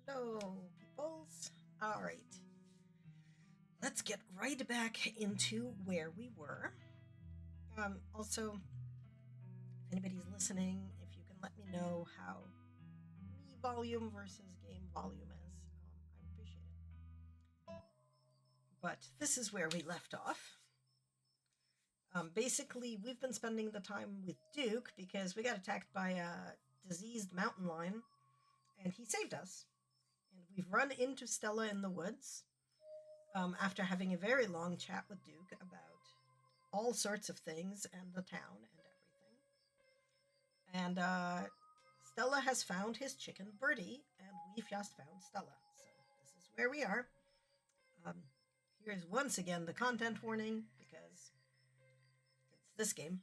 Hello, peoples. All right. Let's get right back into where we were. Also, if anybody's listening, if you can let me know how me volume versus game volume is, I would appreciate it. But this is where we left off. Basically, we've been spending the time with Duke because we got attacked by a diseased mountain lion, and he saved us. And we've run into Stella in the woods after having a very long chat with Duke about all sorts of things and the town and everything. And Stella has found his chicken Birdie, and we've just found Stella. So this is where we are. Here's once again the content warning because it's this game.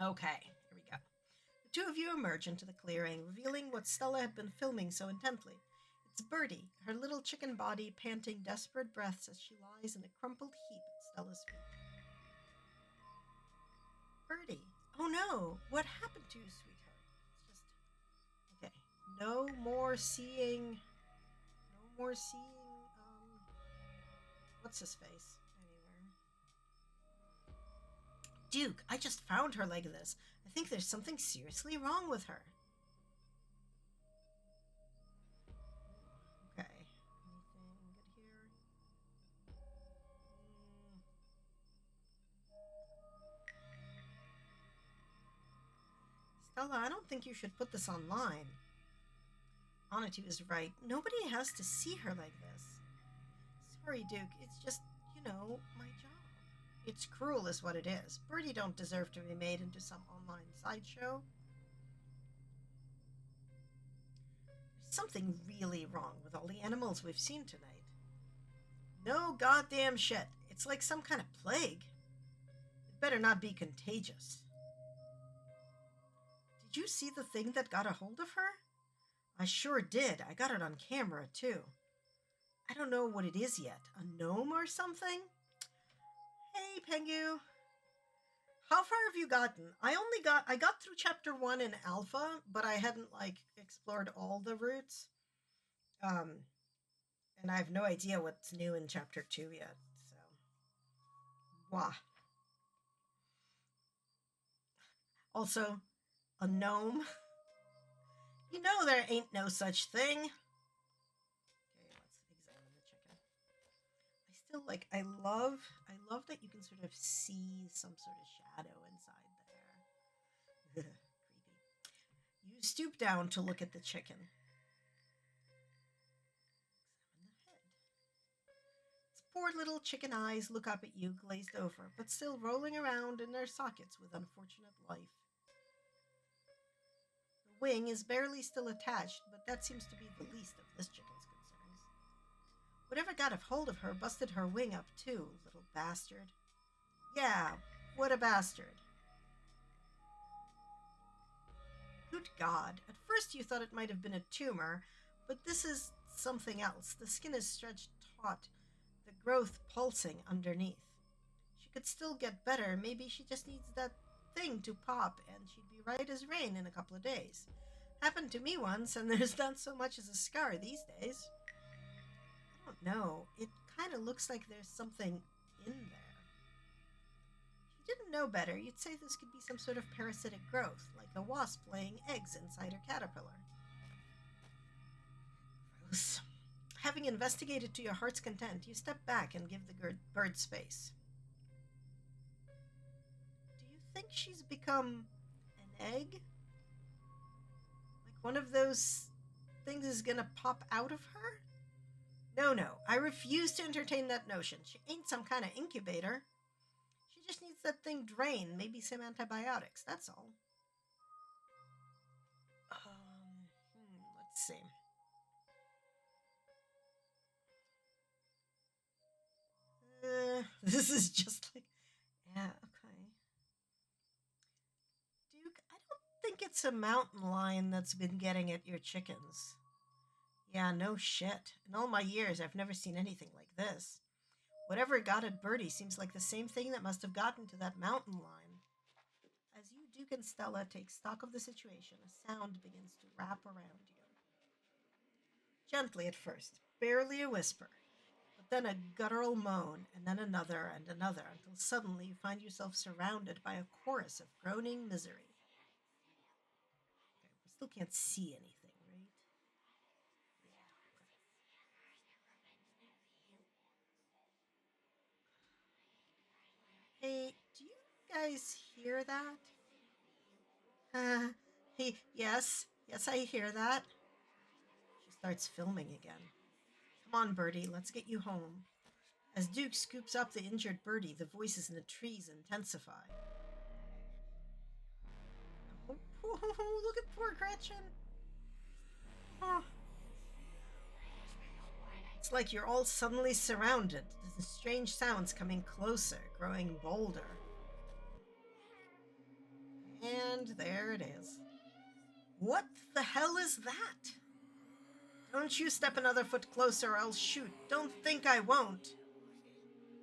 Okay, here we go. The two of you emerge into the clearing, revealing what Stella had been filming so intently. It's Birdie, her little chicken body panting desperate breaths as she lies in a crumpled heap at Stella's feet. Birdie, oh no, what happened to you, sweetheart? It's just, okay, no more seeing, what's his face anywhere. Duke, I just found her like this. I think there's something seriously wrong with her. Okay, anything good here? Stella, I don't think you should put this online. Anitu is right. Nobody has to see her like this. Sorry, Duke. It's just, my job. It's cruel is what it is. Birdie don't deserve to be made into some online sideshow. There's something really wrong with all the animals we've seen tonight. No goddamn shit. It's like some kind of plague. It better not be contagious. Did you see the thing that got a hold of her? I sure did. I got it on camera, too. I don't know what it is yet. A gnome or something? Hey, Pengu. How far have you gotten? I got through chapter 1 in alpha, but I hadn't, explored all the routes. And I have no idea what's new in chapter 2 yet, so. Wah. Also, a gnome. You know there ain't no such thing. Okay, let's examine the chicken. I still I love that you can sort of see some sort of shadow inside there. Creepy. You stoop down to look at the chicken. Examine the head. Its poor little chicken eyes look up at you, glazed over, but still rolling around in their sockets with unfortunate life. Wing is barely still attached, but that seems to be the least of this chicken's concerns. Whatever got a hold of her busted her wing up too, little bastard. Yeah, what a bastard. Good God, at first you thought it might have been a tumor, but this is something else. The skin is stretched taut, the growth pulsing underneath. She could still get better, maybe she just needs that thing to pop and she'd be right as rain in a couple of days. Happened to me once, and there's not so much as a scar these days. I don't know. It kind of looks like there's something in there. If you didn't know better, you'd say this could be some sort of parasitic growth, like a wasp laying eggs inside her caterpillar. Gross. Having investigated to your heart's content, you step back and give the bird space. Think she's become an egg? Like one of those things is gonna pop out of her? No, I refuse to entertain that notion. She ain't some kind of incubator. She just needs that thing drained, maybe some antibiotics, that's all. Let's see. This is just yeah, okay. Duke, I don't think it's a mountain lion that's been getting at your chickens. Yeah, no shit. In all my years, I've never seen anything like this. Whatever got at Birdie seems like the same thing that must have gotten to that mountain lion. As you, Duke, and Stella take stock of the situation, a sound begins to wrap around you. Gently at first, barely a whisper, but then a guttural moan, and then another and another, until suddenly you find yourself surrounded by a chorus of groaning misery. Okay, we still can't see anything, right? Hey, do you guys hear that? Yes, I hear that. She starts filming again. Come on, Birdie, let's get you home. As Duke scoops up the injured Birdie, the voices in the trees intensify. Oh, look at poor Gretchen. Oh. It's like you're all suddenly surrounded. There's strange sounds coming closer, growing bolder. And there it is. What the hell is that? Don't you step another foot closer or I'll shoot. Don't think I won't.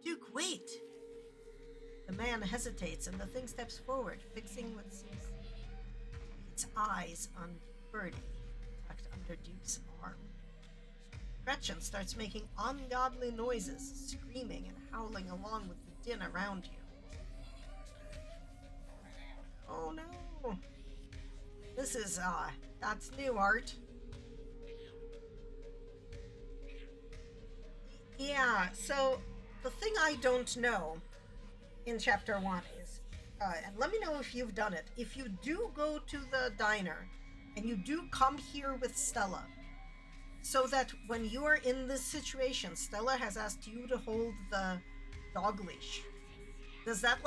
Duke, wait. The man hesitates and the thing steps forward, fixing what seems its eyes on Birdie, tucked under Duke's arm. Gretchen starts making ungodly noises, screaming and howling along with the din around you. Oh no. This is, that's new art. Yeah, so the thing I don't know in chapter 1 is, and let me know if you've done it, if you do go to the diner and you do come here with Stella, so that when you are in this situation, Stella has asked you to hold the dog leash. Does that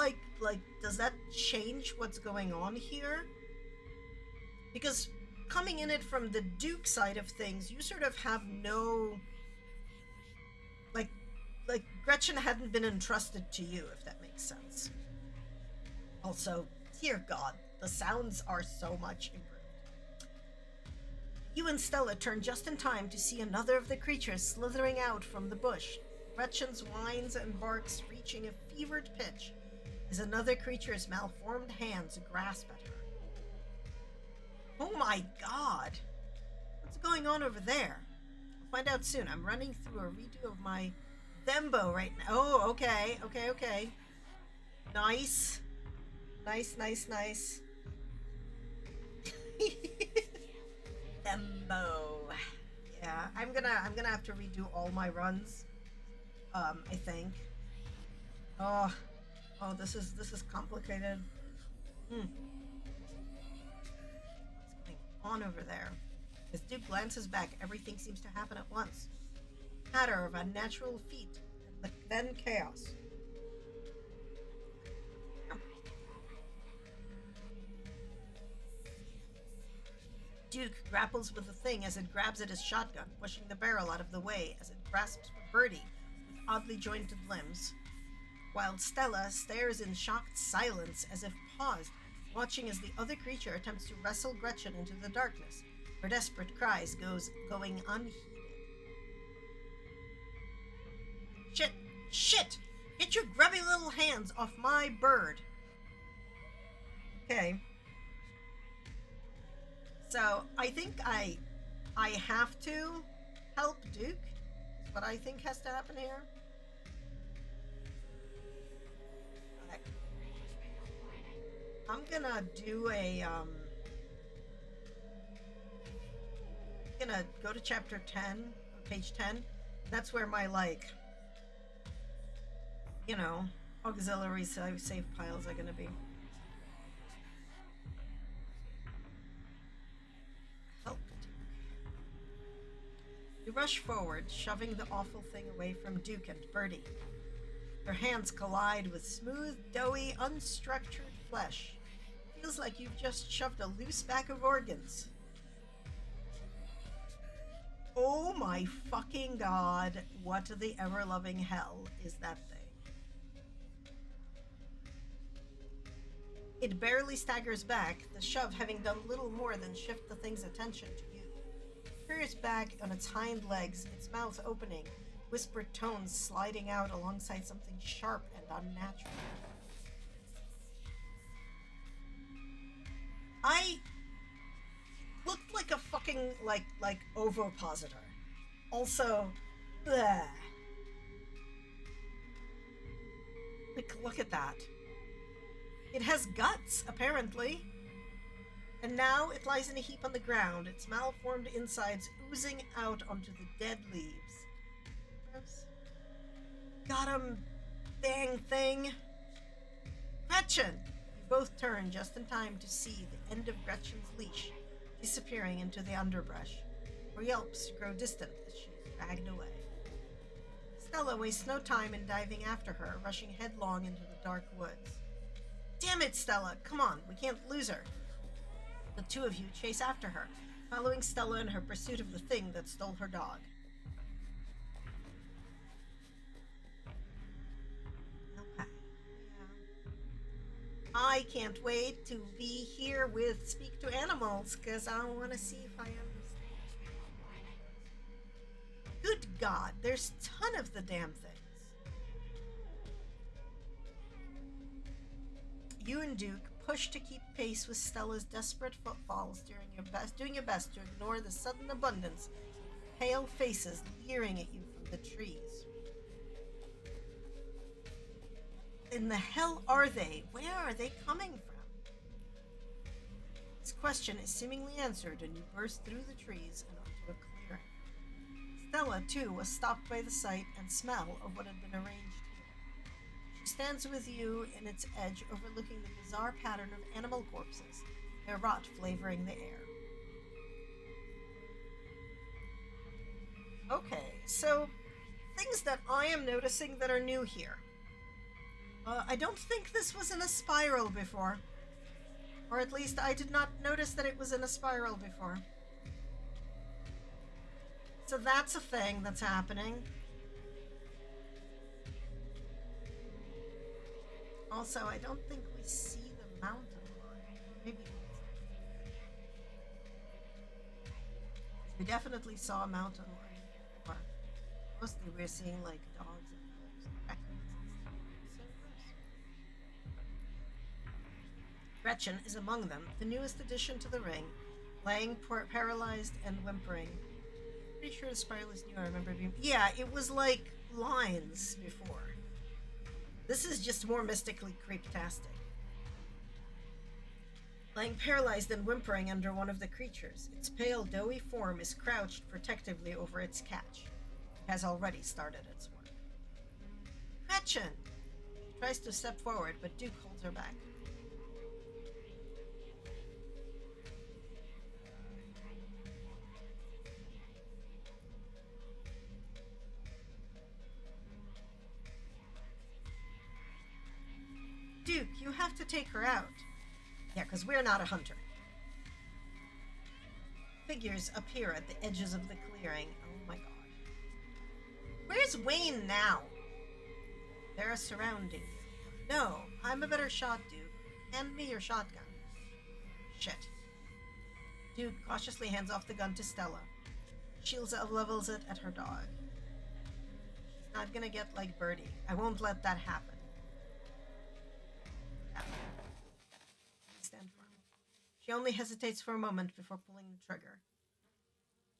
does that change what's going on here? Because coming in it from the Duke side of things, you sort of have no, like Gretchen hadn't been entrusted to you, if that makes sense. Also, dear God, the sounds are so much improved. You and Stella turn just in time to see another of the creatures slithering out from the bush, Gretchen's whines and barks reaching a fevered pitch as another creature's malformed hands grasp at her. Oh my God! What's going on over there? I'll find out soon. I'm running through a redo of my Thembo right now. Oh, okay. Nice. Thembo. Yeah, I'm gonna have to redo all my runs. I think. Oh, this is complicated. What's going on over there? As Duke glances back, everything seems to happen at once. Patter of unnatural feet, and then chaos. Duke grapples with the thing as it grabs at his shotgun, pushing the barrel out of the way as it grasps for Birdie with oddly jointed limbs, while Stella stares in shocked silence as if paused, watching as the other creature attempts to wrestle Gretchen into the darkness, her desperate cries going unheeded. Shit! Get your grubby little hands off my bird! Okay. So, I think I have to help Duke, is what I think has to happen here. Okay. I'm gonna do I'm gonna go to chapter 10, page 10. That's where my, auxiliary save piles are gonna be. Help. You rush forward, shoving the awful thing away from Duke and Birdie. Your hands collide with smooth, doughy, unstructured flesh. Feels like you've just shoved a loose bag of organs. Oh my fucking God, what the ever-loving hell is that thing? It barely staggers back, the shove having done little more than shift the thing's attention to you. It rears back on its hind legs, its mouth opening, whispered tones sliding out alongside something sharp and unnatural. I looked like a fucking, like ovipositor. Also, bleh. Like, look at that. It has guts, apparently. And now it lies in a heap on the ground, its malformed insides oozing out onto the dead leaves. Gross. Got him, dang thing. Gretchen! You both turn just in time to see the end of Gretchen's leash disappearing into the underbrush. Her yelps grow distant as she is dragged away. Stella wastes no time in diving after her, rushing headlong into the dark woods. Damn it, Stella! Come on, we can't lose her. The two of you chase after her, following Stella in her pursuit of the thing that stole her dog. Okay. Yeah. I can't wait to be here with Speak to Animals, because I want to see if I understand. Good God, there's a ton of the damn things. You and Duke push to keep pace with Stella's desperate footfalls, doing your best to ignore the sudden abundance of pale faces leering at you from the trees. In the hell are they? Where are they coming from? This question is seemingly answered, and you burst through the trees and onto a clearing. Stella, too, was stopped by the sight and smell of what had been arranged here. She stands with you in its edge, overlooking the bizarre pattern of animal corpses, their rot flavoring the air. Okay, so things that I am noticing that are new here. I don't think this was in a spiral before. Or at least I did not notice that it was in a spiral before. So that's a thing that's happening. Also, I don't think we see the mountain line. Maybe we definitely saw a mountain line before. Mostly we're seeing like dogs and wolves and raccoons and stuff. So gross. Gretchen is among them, the newest addition to the ring, laying paralyzed and whimpering. Pretty sure the spiral is new. I remember being. Yeah, it was like lines before. This is just more mystically creeptastic. Lying paralyzed and whimpering under one of the creatures, its pale, doughy form is crouched protectively over its catch. It has already started its work. Gretchen! She tries to step forward, but Duke holds her back. Duke, you have to take her out. Yeah, because we're not a hunter. Figures appear at the edges of the clearing. Oh my god. Where's Wayne now? They're surrounding you. No, I'm a better shot, Duke. Hand me your shotgun. Shit. Duke cautiously hands off the gun to Stella. She levels it at her dog. She's not gonna get like Birdie. I won't let that happen. Stand firm. She only hesitates for a moment before pulling the trigger.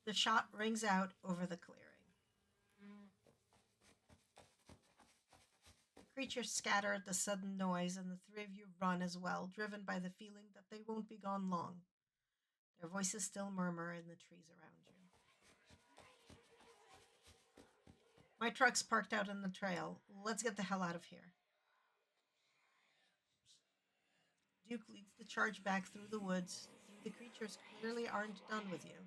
The shot rings out over the clearing. The creatures scatter at the sudden noise, and the three of you run as well, driven by the feeling that they won't be gone long. Their voices still murmur in the trees around you. My truck's parked out on the trail. Let's get the hell out of here. Duke leads the charge back through the woods. The creatures clearly aren't done with you.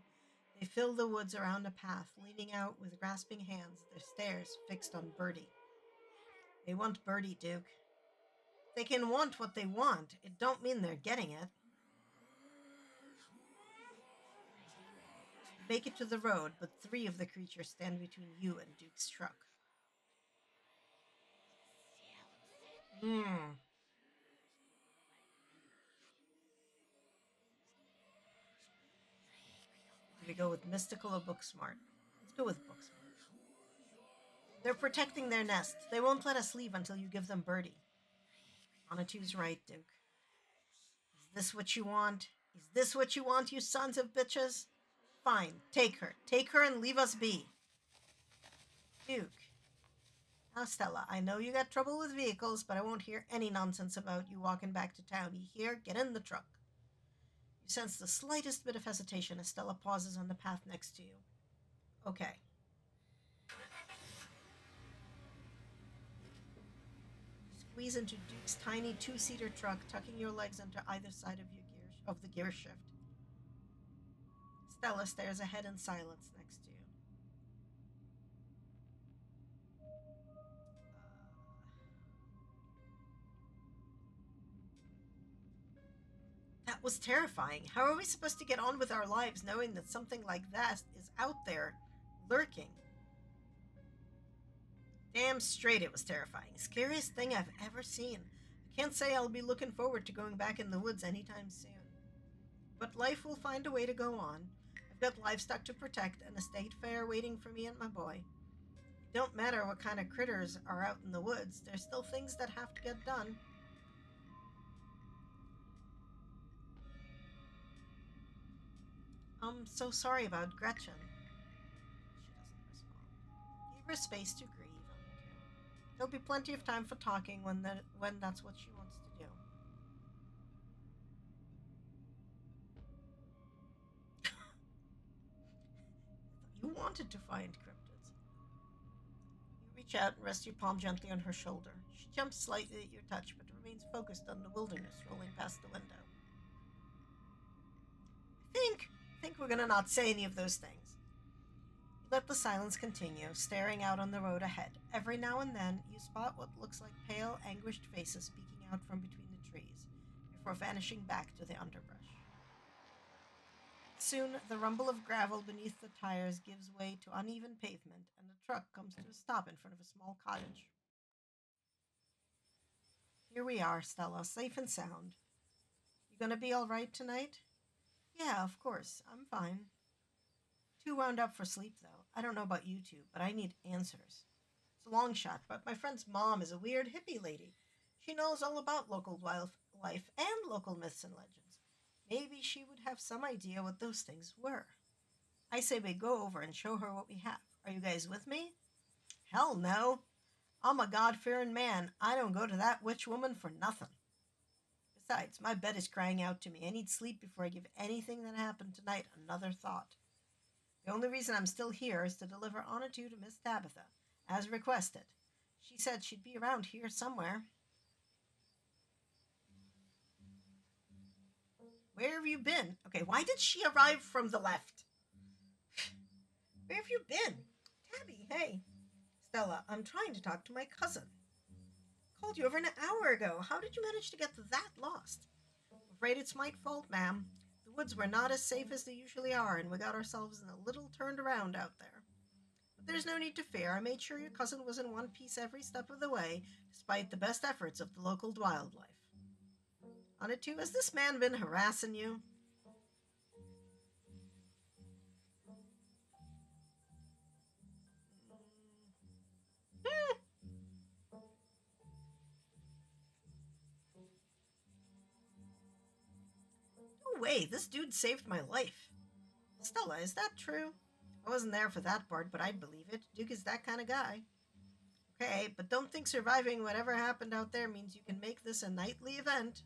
They fill the woods around a path, leaning out with grasping hands, their stares fixed on Birdie. They want Birdie, Duke. They can want what they want. It don't mean they're getting it. You make it to the road, but three of the creatures stand between you and Duke's truck. Do we go with mystical or BookSmart? Let's go with BookSmart. They're protecting their nest. They won't let us leave until you give them Birdie. Onitu's right, Duke. Is this what you want? Is this what you want, you sons of bitches? Fine, take her. Take her and leave us be. Duke. Now, Stella, I know you got trouble with vehicles, but I won't hear any nonsense about you walking back to town. You hear? Get in the truck. You sense the slightest bit of hesitation as Stella pauses on the path next to you. Okay. Squeeze into Duke's tiny two-seater truck, tucking your legs into either side of the gear shift. Stella stares ahead in silence next to you. That was terrifying. How are we supposed to get on with our lives knowing that something like that is out there, lurking? Damn straight it was terrifying. Scariest thing I've ever seen. I can't say I'll be looking forward to going back in the woods anytime soon. But life will find a way to go on. I've got livestock to protect and a state fair waiting for me and my boy. It don't matter what kind of critters are out in the woods, there's still things that have to get done. I'm so sorry about Gretchen. She doesn't respond. Give her space to grieve. There'll be plenty of time for talking when that's what she wants to do. You wanted to find cryptids. You reach out and rest your palm gently on her shoulder. She jumps slightly at your touch, but remains focused on the wilderness rolling past the window. I think we're gonna not say any of those things. You let the silence continue, staring out on the road ahead. Every now and then, you spot what looks like pale, anguished faces peeking out from between the trees, before vanishing back to the underbrush. Soon, the rumble of gravel beneath the tires gives way to uneven pavement, and the truck comes to a stop in front of a small cottage. Here we are, Stella, safe and sound. You gonna be all right tonight? Yeah, of course. I'm fine. Too wound up for sleep, though. I don't know about you two, but I need answers. It's a long shot, but my friend's mom is a weird hippie lady. She knows all about local wildlife and local myths and legends. Maybe she would have some idea what those things were. I say we go over and show her what we have. Are you guys with me? Hell no. I'm a God-fearing man. I don't go to that witch woman for nothing. Besides, my bed is crying out to me. I need sleep before I give anything that happened tonight another thought. The only reason I'm still here is to deliver Onitu to Miss Tabitha, as requested. She said she'd be around here somewhere. Where have you been? Okay, why did she arrive from the left? Where have you been? Tabby, hey. Stella, I'm trying to talk to my cousin. Called you over an hour ago. How did you manage to get that lost? I'm afraid it's my fault, ma'am. The woods were not as safe as they usually are, and we got ourselves in a little turned around out there. But there's no need to fear. I made sure your cousin was in one piece every step of the way, despite the best efforts of the local wildlife. Onitu, has this man been harassing you? No way, this dude saved my life. Stella, is that true? I wasn't there for that part, but I'd believe it. Duke is that kind of guy. Okay, but don't think surviving whatever happened out there means you can make this a nightly event.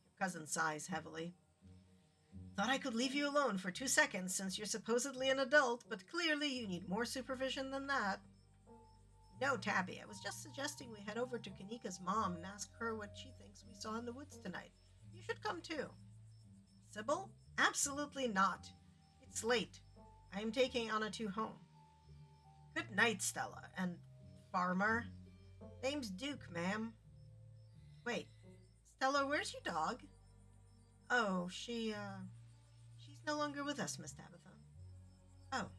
Your cousin sighs heavily. Thought I could leave you alone for 2 seconds since you're supposedly an adult, but clearly you need more supervision than that. No, Tabby, I was just suggesting we head over to Kanika's mom and ask her what she thinks we saw in the woods tonight. You should come too. Sybil? Absolutely not. It's late. I am taking Onitu home. Good night, Stella. And farmer? Name's Duke, ma'am. Wait, Stella, where's your dog? Oh, she's no longer with us, Miss Tabitha. Oh.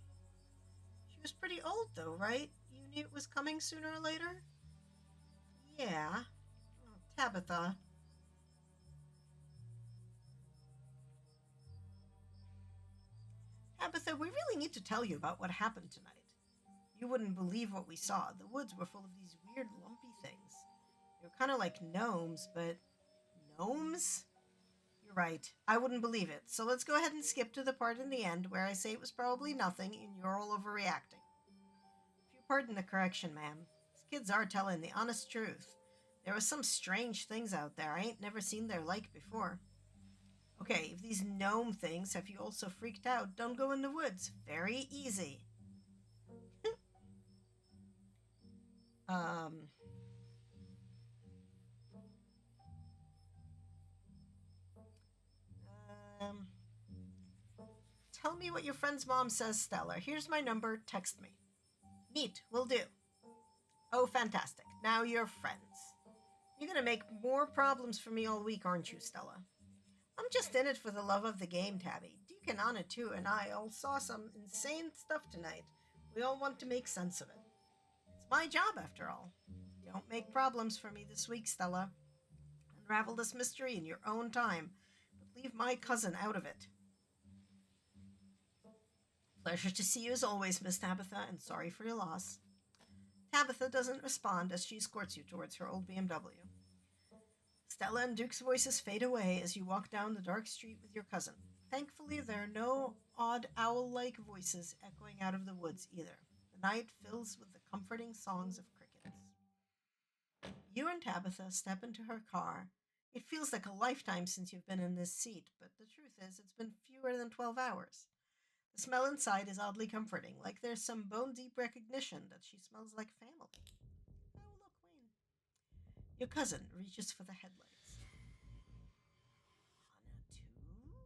She was pretty old, though, right? You knew it was coming sooner or later? Yeah. Oh, Tabitha. Tabitha, we really need to tell you about what happened tonight. You wouldn't believe what we saw. The woods were full of these weird lumpy things. They were kind of like gnomes, but... Gnomes? You're right. I wouldn't believe it. So let's go ahead and skip to the part in the end where I say it was probably nothing and you're all overreacting. A few Pardon the correction, ma'am. These kids are telling the honest truth. There was some strange things out there. I ain't never seen their like before. Okay, if these gnome things have you all so freaked out, don't go in the woods. Very easy. um, um, Tell me what your friend's mom says, Stella. Here's my number. Text me. Neat, will do. Oh, fantastic. Now you're friends. You're gonna make more problems for me all week, aren't you, Stella? I'm just in it for the love of the game, Tabby. Duke and Anna, too, and I all saw some insane stuff tonight. We all want to make sense of it. It's my job, after all. Don't make problems for me this week, Stella. Unravel this mystery in your own time, but leave my cousin out of it. Pleasure to see you as always, Miss Tabitha, and sorry for your loss. Tabitha doesn't respond as she escorts you towards her old BMW. Stella and Duke's voices fade away as you walk down the dark street with your cousin. Thankfully, there are no odd owl-like voices echoing out of the woods either. The night fills with the comforting songs of crickets. You and Tabitha step into her car. It feels like a lifetime since you've been in this seat, but the truth is it's been fewer than 12 hours. The smell inside is oddly comforting, like there's some bone-deep recognition that she smells like family. Oh, look, Wayne. Your cousin reaches for the headlights. Anna, too?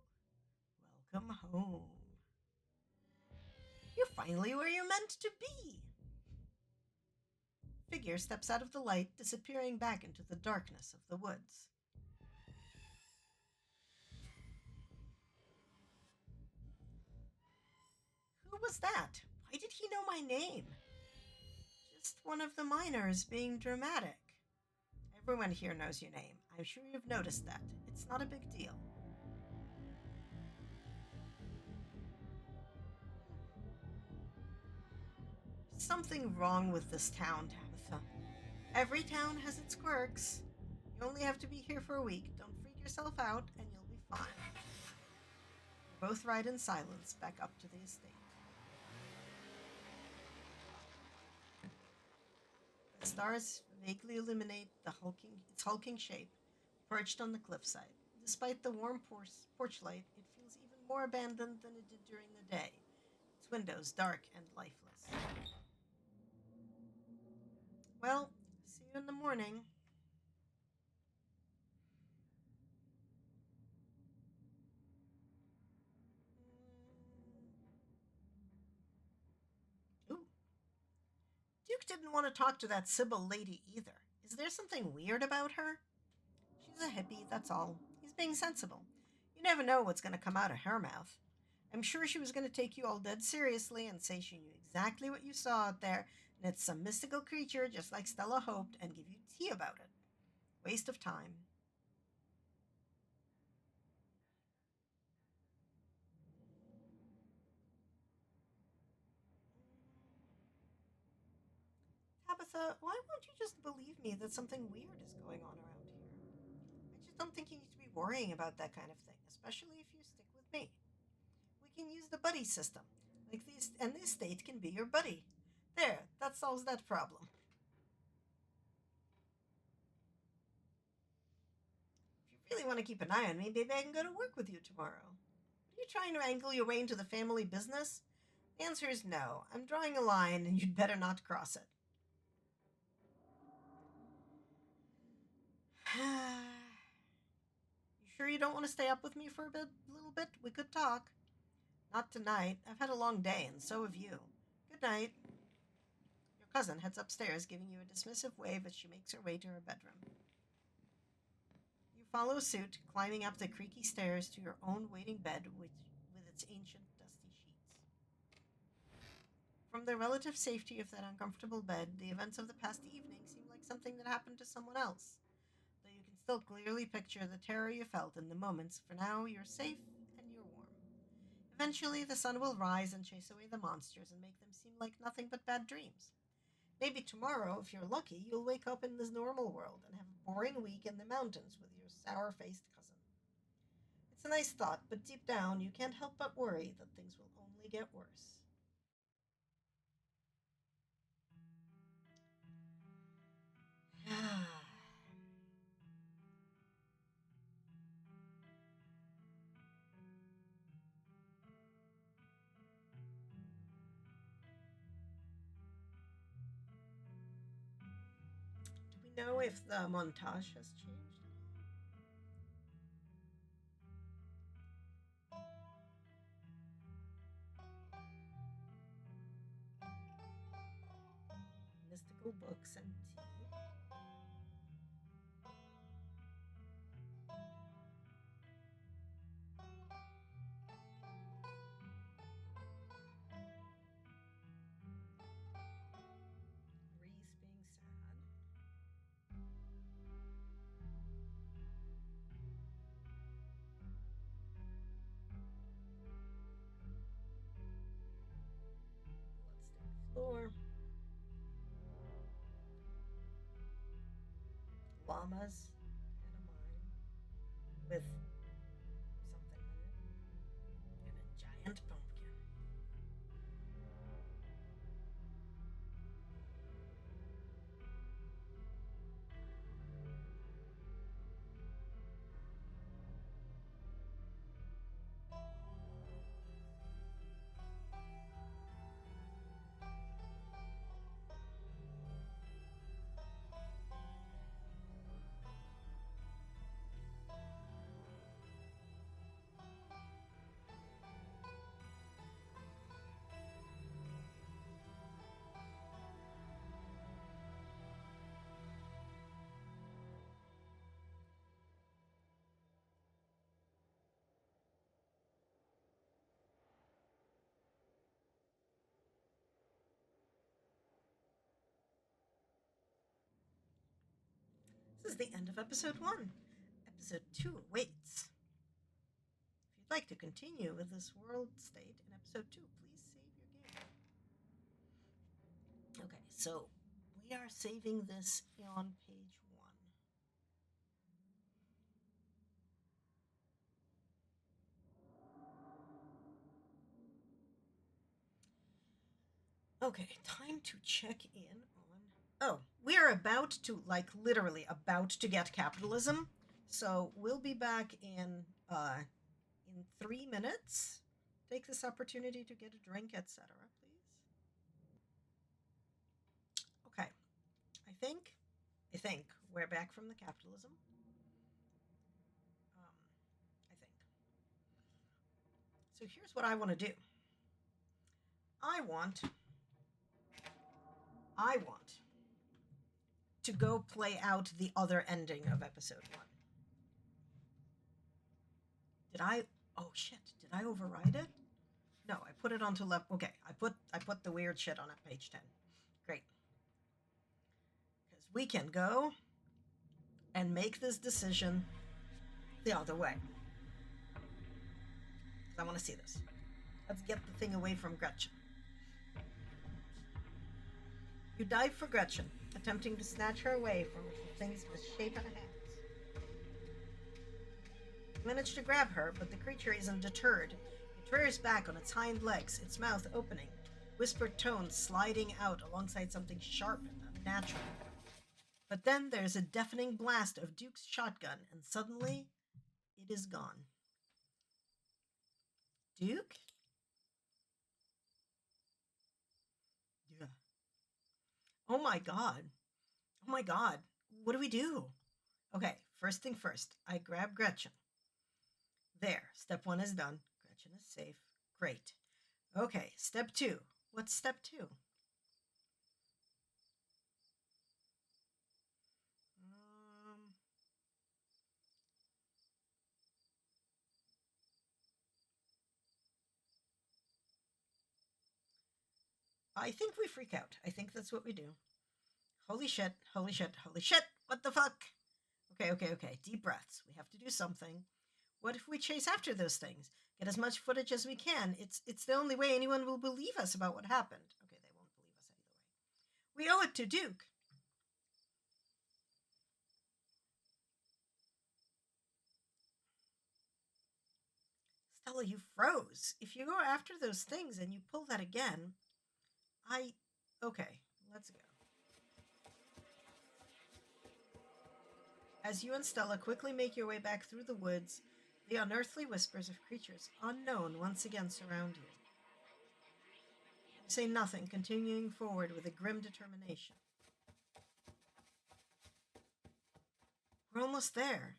Welcome home. You're finally where you're meant to be. Figure steps out of the light, disappearing back into the darkness of the woods. Who was that? Why did he know my name? Just one of the miners being dramatic. Everyone here knows your name. I'm sure you've noticed that. It's not a big deal. There's something wrong with this town, Tabitha. Every town has its quirks. You only have to be here for a week. Don't freak yourself out, and you'll be fine. You both ride in silence back up to the estate. The stars vaguely illuminate its hulking shape, perched on the cliffside. Despite the warm porch light, it feels even more abandoned than it did during the day, its windows dark and lifeless. Well, see you in the morning. Ooh. Duke didn't want to talk to that Sybil lady either. Is there something weird about her? She's a hippie, that's all. He's being sensible. You never know what's going to come out of her mouth. I'm sure she was going to take you all dead seriously and say she knew exactly what you saw out there, and it's some mystical creature just like Stella hoped, and give you tea about it. Waste of time. Tabitha, why won't you just believe me that something weird is going on around here? I just don't think you need to be worrying about that kind of thing, especially if you stick with me. We can use the buddy system. Like this, and this state can be your buddy. There, that solves that problem. If you really want to keep an eye on me, maybe I can go to work with you tomorrow. Are you trying to angle your way into the family business? The answer is no. I'm drawing a line, and you'd better not cross it. You sure you don't want to stay up with me for a little bit? We could talk. Not tonight. I've had a long day, and so have you. Good night. Your cousin heads upstairs, giving you a dismissive wave as she makes her way to her bedroom. You follow suit, climbing up the creaky stairs to your own waiting bed with its ancient, dusty sheets. From the relative safety of that uncomfortable bed, the events of the past evening seem like something that happened to someone else, though you can still clearly picture the terror you felt in the moments. For now, you're safe and you're warm. Eventually, the sun will rise and chase away the monsters and make them seem like nothing but bad dreams. Maybe tomorrow, if you're lucky, you'll wake up in this normal world and have a boring week in the mountains with your sour-faced cousin. It's a nice thought, but deep down, you can't help but worry that things will only get worse. Do we know if the montage has changed? Mystical books and tea. Reese being sad. Bloodstained floor. Llamas and a mine with something in it. And a giant pumpkin. This is the end of episode 1. Episode 2 awaits. If you'd like to continue with this world state in episode 2, please save your game. Okay, so we are saving this on page 1. Okay, time to check in on... Oh, we are about to, like, literally about to get capitalism. So we'll be back in 3 minutes. Take this opportunity to get a drink, etc., please. Okay, I think we're back from the capitalism. I think. So here's what I want to do. I want to go play out the other ending of episode 1. Did I? Oh shit! Did I override it? No, I put it onto left. Okay, I put the weird shit on at page 10. Great. Because we can go and make this decision the other way. Because I want to see this. Let's get the thing away from Gretchen. You dive for Gretchen, attempting to snatch her away from the thing's misshapen hands. You manage to grab her, but the creature isn't deterred. It rears back on its hind legs, its mouth opening, whispered tones sliding out alongside something sharp and unnatural. But then there's a deafening blast of Duke's shotgun, and suddenly, it is gone. Duke? Yeah. Oh my god. Oh my god. What do we do? Okay, first thing first. I grab Gretchen. There. Step 1 is done. Gretchen is safe. Great. Okay, step 2. What's step 2? I think we freak out. I think that's what we do. Holy shit, holy shit, holy shit. What the fuck? Okay. Deep breaths. We have to do something. What if we chase after those things? Get as much footage as we can. It's the only way anyone will believe us about what happened. Okay, they won't believe us either way. We owe it to Duke. Stella, you froze. If you go after those things and you pull that again, okay, let's go. As you and Stella quickly make your way back through the woods, the unearthly whispers of creatures unknown once again surround you. You say nothing, continuing forward with a grim determination. We're almost there.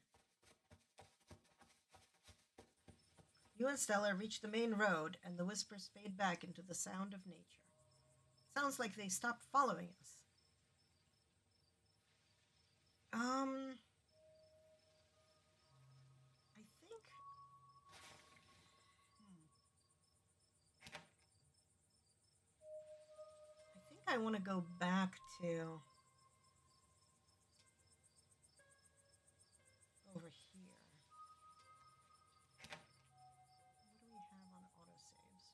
You and Stella reach the main road, and the whispers fade back into the sound of nature. Sounds like they stopped following us. I think... I think I want to go back to... over here. What do we have on autosaves?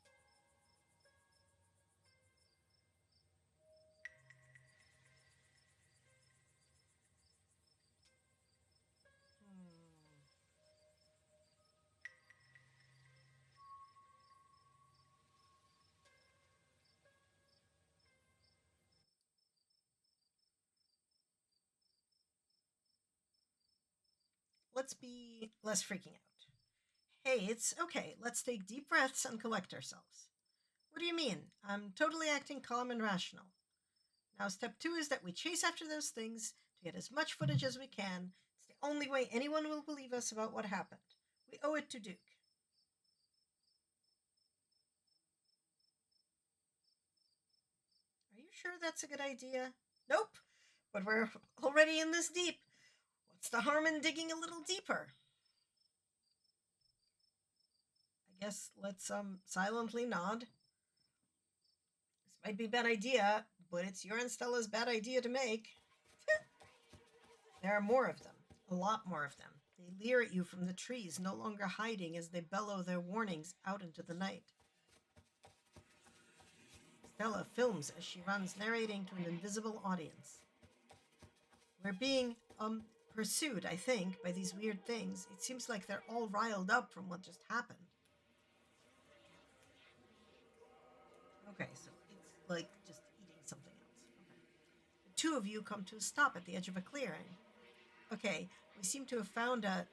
Let's be less freaking out. Hey, it's okay. Let's take deep breaths and collect ourselves. What do you mean? I'm totally acting calm and rational. Now, step 2 is that we chase after those things to get as much footage as we can. It's the only way anyone will believe us about what happened. We owe it to Duke. Are you sure that's a good idea? Nope, but we're already in this deep. What's the harm in digging a little deeper? I guess let's silently nod. This might be a bad idea, but it's your and Stella's bad idea to make. There are more of them, a lot more of them. They leer at you from the trees, no longer hiding as they bellow their warnings out into the night. Stella films as she runs, narrating to an invisible audience. We're being, pursued, I think, by these weird things. It seems like they're all riled up from what just happened. Okay, so it's like just eating something else. Okay. The two of you come to a stop at the edge of a clearing. Okay, we seem to have found a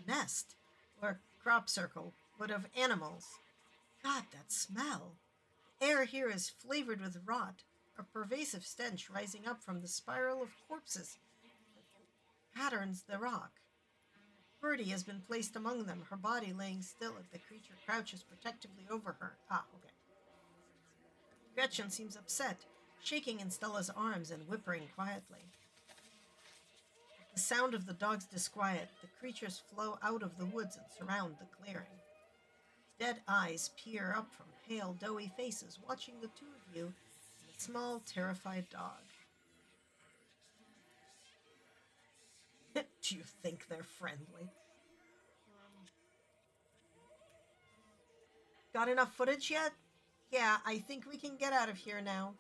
nest, or a crop circle, but of animals. God, that smell! The air here is flavored with rot, a pervasive stench rising up from the spiral of corpses that patterns the rock. Birdie has been placed among them, her body laying still as the creature crouches protectively over her. Ah, okay. Gretchen seems upset, shaking in Stella's arms and whimpering quietly. At the sound of the dog's disquiet, the creatures flow out of the woods and surround the clearing. Dead eyes peer up from pale, doughy faces, watching the two of you and the small, terrified dog. Do you think they're friendly? Got enough footage yet? Yeah, I think we can get out of here now.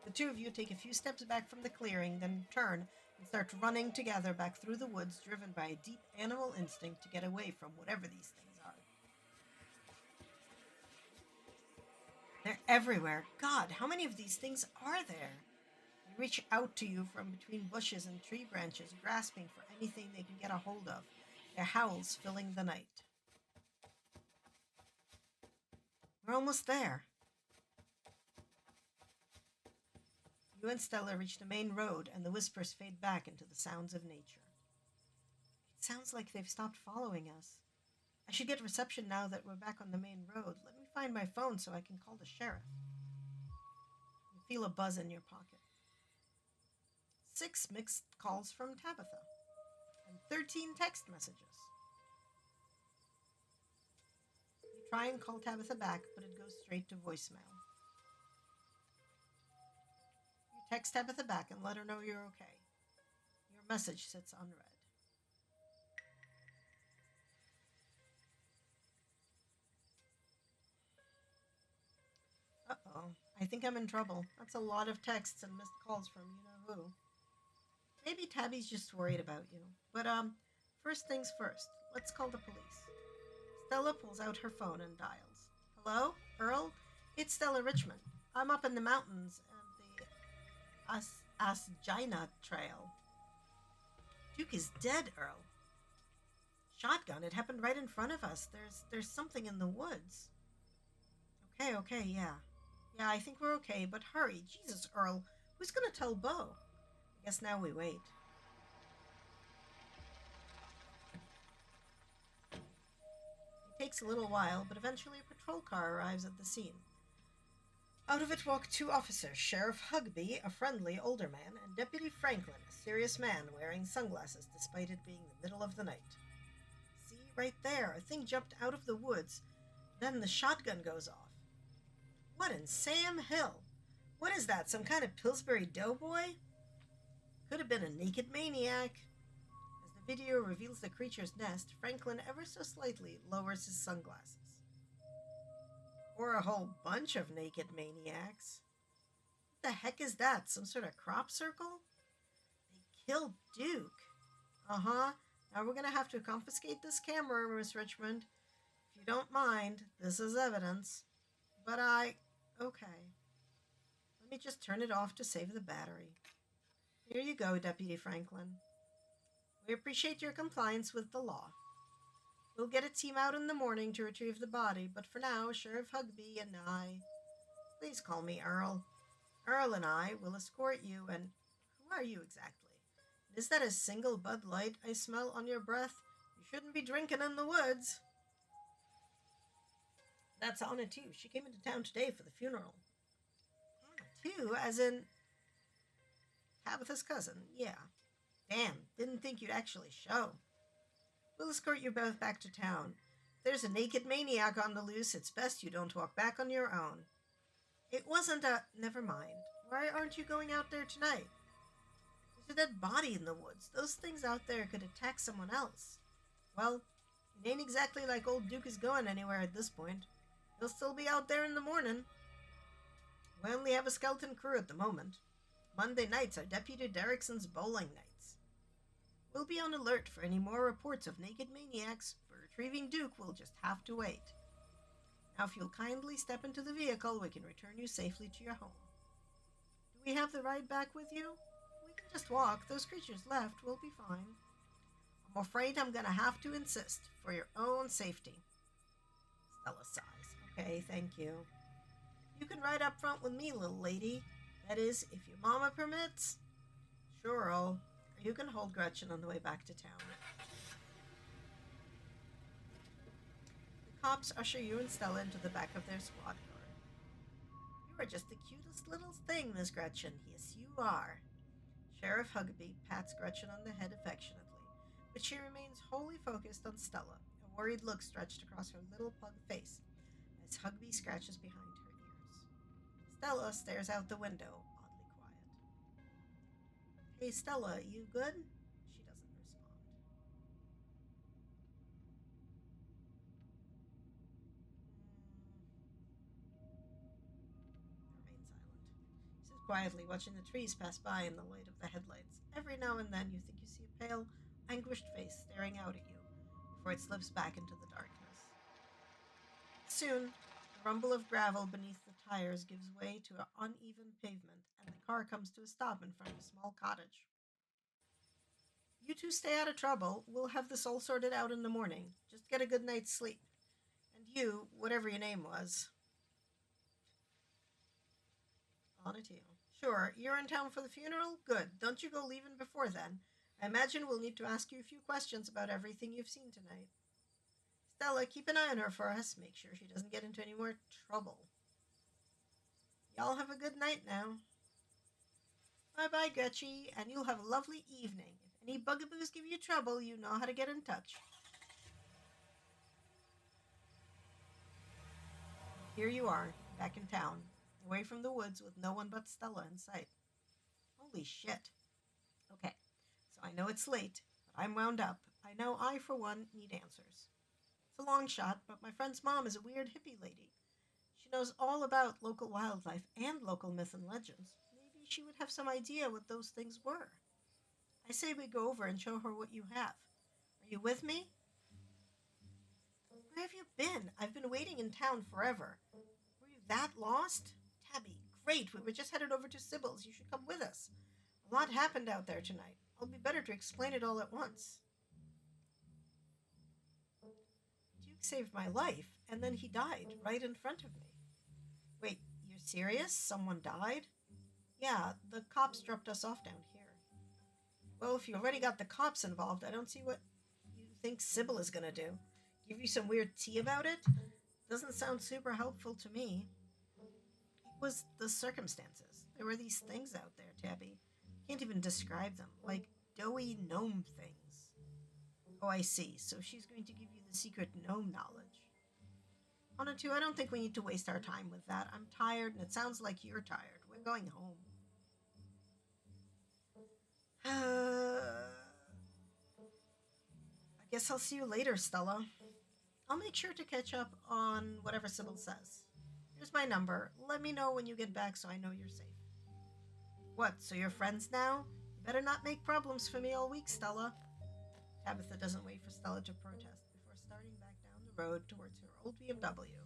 The two of you take a few steps back from the clearing, then turn and start running together back through the woods, driven by a deep animal instinct to get away from whatever these things are. They're everywhere. God, how many of these things are there? They reach out to you from between bushes and tree branches, grasping for anything they can get a hold of, their howls filling the night. We're almost there. You and Stella reach the main road, and the whispers fade back into the sounds of nature. It sounds like they've stopped following us. I should get reception now that we're back on the main road. Let me find my phone so I can call the sheriff. You feel a buzz in your pocket. 6 mixed calls from Tabitha, and 13 text messages. You try and call Tabitha back, but it goes straight to voicemail. Text Tabitha back and let her know you're okay. Your message sits unread. Uh-oh. I think I'm in trouble. That's a lot of texts and missed calls from you-know-who. Maybe Tabby's just worried about you. But, first things first. Let's call the police. Stella pulls out her phone and dials. Hello? Earl? It's Stella Richmond. I'm up in the mountains and the Asgina Trail. Duke is dead, Earl. Shotgun, it happened right in front of us. There's something in the woods. Okay, yeah. Yeah, I think we're okay, but hurry. Jesus, Earl. Who's gonna tell Bo? I guess now we wait. It takes a little while, but eventually a patrol car arrives at the scene. Out of it walk two officers, Sheriff Ch1b, a friendly older man, and Deputy Franklin, a serious man wearing sunglasses despite it being the middle of the night. See, right there, a thing jumped out of the woods. Then the shotgun goes off. What in Sam Hill? What is that, some kind of Pillsbury Doughboy? Could have been a naked maniac. As the video reveals the creature's nest, Franklin ever so slightly lowers his sunglasses. Or a whole bunch of naked maniacs. What the heck is that? Some sort of crop circle? They killed Duke. Uh-huh. Now we're gonna have to confiscate this camera, Miss Richmond. If you don't mind, this is evidence. But okay. Let me just turn it off to save the battery. Here you go, Deputy Franklin. We appreciate your compliance with the law. We'll get a team out in the morning to retrieve the body, but for now, Sheriff Ch1b and I... Please call me Earl. Earl and I will escort you, and... Who are you exactly? Is that a single Bud Light I smell on your breath? You shouldn't be drinking in the woods. That's Anna, too. She came into town today for the funeral. Too, as in... Tabitha's cousin, yeah. Damn, didn't think you'd actually show. We'll escort you both back to town. If there's a naked maniac on the loose, it's best you don't walk back on your own. It wasn't a... Never mind. Why aren't you going out there tonight? There's a dead body in the woods. Those things out there could attack someone else. Well, it ain't exactly like old Duke is going anywhere at this point. He'll still be out there in the morning. We only have a skeleton crew at the moment. Monday nights are Deputy Derrickson's bowling nights. We'll be on alert for any more reports of naked maniacs. For retrieving Duke, we'll just have to wait. Now, if you'll kindly step into the vehicle, we can return you safely to your home. Do we have the ride back with you? We can just walk. Those creatures left. We'll be fine. I'm afraid I'm gonna have to insist, for your own safety. Stella sighs. Okay, thank you. You can ride up front with me, little lady. That is, if your mama permits. Sure, Earl. You can hold Gretchen on the way back to town. The cops usher you and Stella into the back of their squad car. You are just the cutest little thing, Miss Gretchen. Yes, you are. Sheriff Ch1b pats Gretchen on the head affectionately, but she remains wholly focused on Stella, a worried look stretched across her little pug face, as Ch1b scratches behind her ears. Stella stares out the window, oddly quiet. Hey, Stella, you good? She doesn't respond. Remain silent. She sits quietly, watching the trees pass by in the light of the headlights. Every now and then you think you see a pale, anguished face staring out at you, before it slips back into the darkness. Soon, the rumble of gravel beneath the tires gives way to an uneven pavement, and the car comes to a stop in front of a small cottage. You two stay out of trouble. We'll have this all sorted out in the morning. Just get a good night's sleep. And you, whatever your name was. On to you. Sure, you're in town for the funeral? Good. Don't you go leaving before then. I imagine we'll need to ask you a few questions about everything you've seen tonight. Stella, keep an eye on her for us. Make sure she doesn't get into any more trouble. Y'all have a good night now. Bye-bye, Gretchy, and you'll have a lovely evening. If any bugaboos give you trouble, you know how to get in touch. Here you are, back in town, away from the woods with no one but Stella in sight. Holy shit. Okay, so I know it's late, but I'm wound up. I know I, for one, need answers. It's a long shot, but my friend's mom is a weird hippie lady. She knows all about local wildlife and local myth and legends. Maybe she would have some idea what those things were. I say we go over and show her what you have. Are you with me? Where have you been? I've been waiting in town forever. Were you that lost? Tabby, great. We were just headed over to Sybil's. You should come with us. A lot happened out there tonight. It'll be better to explain it all at once. Duke saved my life, and then he died right in front of me. Wait, you're serious? Someone died? Yeah, the cops dropped us off down here. Well, if you already got the cops involved, I don't see what you think Sybil is gonna do. Give you some weird tea about it? Doesn't sound super helpful to me. It was the circumstances. There were these things out there, Tabby. Can't even describe them. Like doughy gnome things. Oh, I see. So she's going to give you the secret gnome knowledge. Anna, too, I don't think we need to waste our time with that. I'm tired, and it sounds like you're tired. We're going home. I guess I'll see you later, Stella. I'll make sure to catch up on whatever Sybil says. Here's my number. Let me know when you get back so I know you're safe. What, so you're friends now? You better not make problems for me all week, Stella. Tabitha doesn't wait for Stella to protest before starting back down the road towards her old BMW,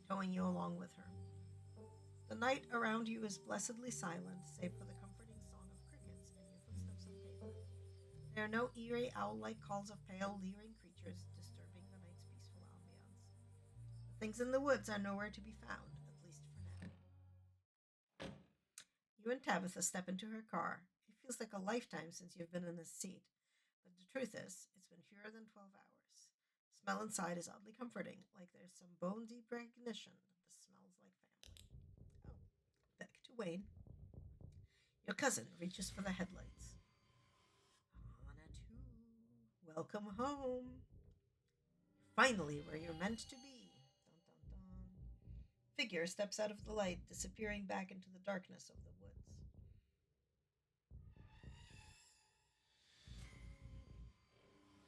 towing you along with her. The night around you is blessedly silent, save for the comforting song of crickets and your footsteps on pavement. There are no eerie owl-like calls of pale, leering creatures disturbing the night's peaceful ambiance. The things in the woods are nowhere to be found, at least for now. You and Tabitha step into her car. It feels like a lifetime since you've been in this seat, but the truth is, it's been fewer than 12 hours. The smell inside is oddly comforting, like there's some bone-deep recognition that this smells like family. Oh, back to Wayne. Your cousin reaches for the headlights. Anna too. Welcome home. Finally, where you're meant to be. Dun, dun, dun. Figure steps out of the light, disappearing back into the darkness of the woods.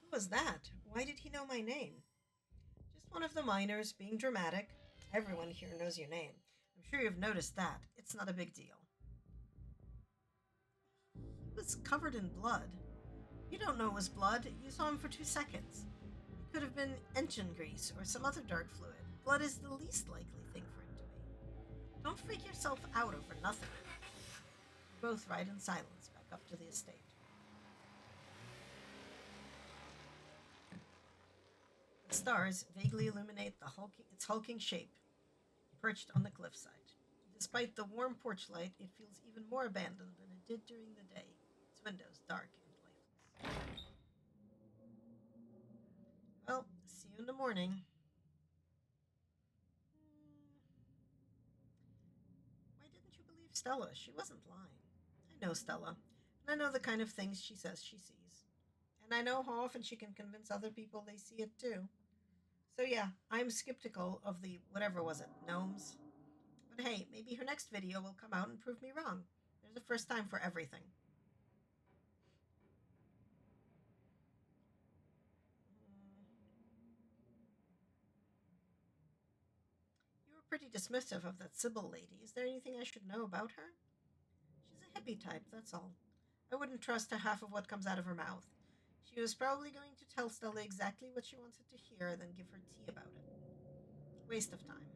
Who was that? Why did he know my name? Just one of the miners, being dramatic. Everyone here knows your name. I'm sure you've noticed that. It's not a big deal. He was covered in blood. You don't know it was blood. You saw him for 2 seconds. It could have been engine grease or some other dark fluid. Blood is the least likely thing for it to be. Don't freak yourself out over nothing. You both ride in silence back up to the estate. The stars vaguely illuminate its hulking shape, perched on the cliffside. Despite the warm porch light, it feels even more abandoned than it did during the day, its windows dark and lifeless. Well, see you in the morning. Why didn't you believe Stella? She wasn't lying. I know Stella, and I know the kind of things she says she sees. And I know how often she can convince other people they see it too. So yeah, I'm skeptical of the whatever was it, gnomes. But hey, maybe her next video will come out and prove me wrong. There's a first time for everything. You were pretty dismissive of that Sybil lady. Is there anything I should know about her? She's a hippie type, that's all. I wouldn't trust half of what comes out of her mouth. She was probably going to tell Stella exactly what she wanted to hear, then give her tea about it. Waste of time.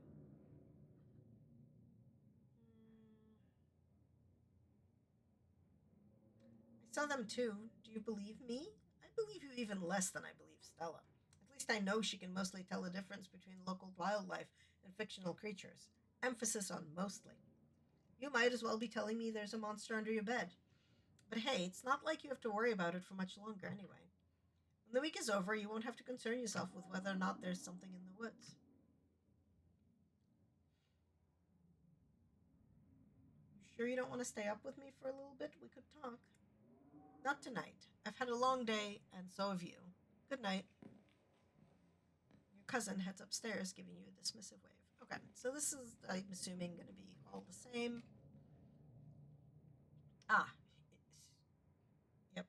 I saw them too. Do you believe me? I believe you even less than I believe Stella. At least I know she can mostly tell the difference between local wildlife and fictional creatures. Emphasis on mostly. You might as well be telling me there's a monster under your bed. But hey, it's not like you have to worry about it for much longer anyway. When the week is over, you won't have to concern yourself with whether or not there's something in the woods. You sure you don't want to stay up with me for a little bit? We could talk. Not tonight. I've had a long day, and so have you. Good night. Your cousin heads upstairs, giving you a dismissive wave. Okay, so this is, I'm assuming, going to be all the same. Ah. Yep.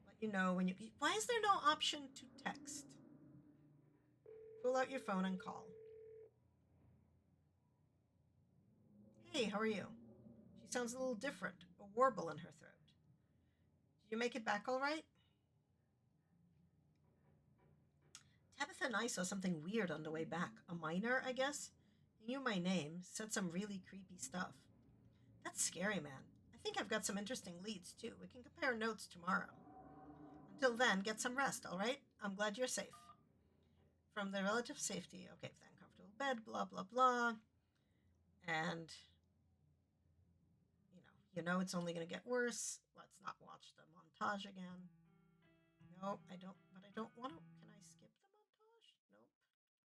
Let you know when you... Why is there no option to text? Pull out your phone and call. Hey, how are you? She sounds a little different, a warble in her throat. Did you make it back all right? Tabitha and I saw something weird on the way back. A miner, I guess? He knew my name, said some really creepy stuff. That's scary, man. I think I've got some interesting leads too. We can compare notes tomorrow. Until then, get some rest, all right? I'm glad you're safe. From the relative safety, okay, then comfortable bed, blah, blah, blah. And, it's only going to get worse. Let's not watch the montage again. No, I don't, but I don't want to. Can I skip the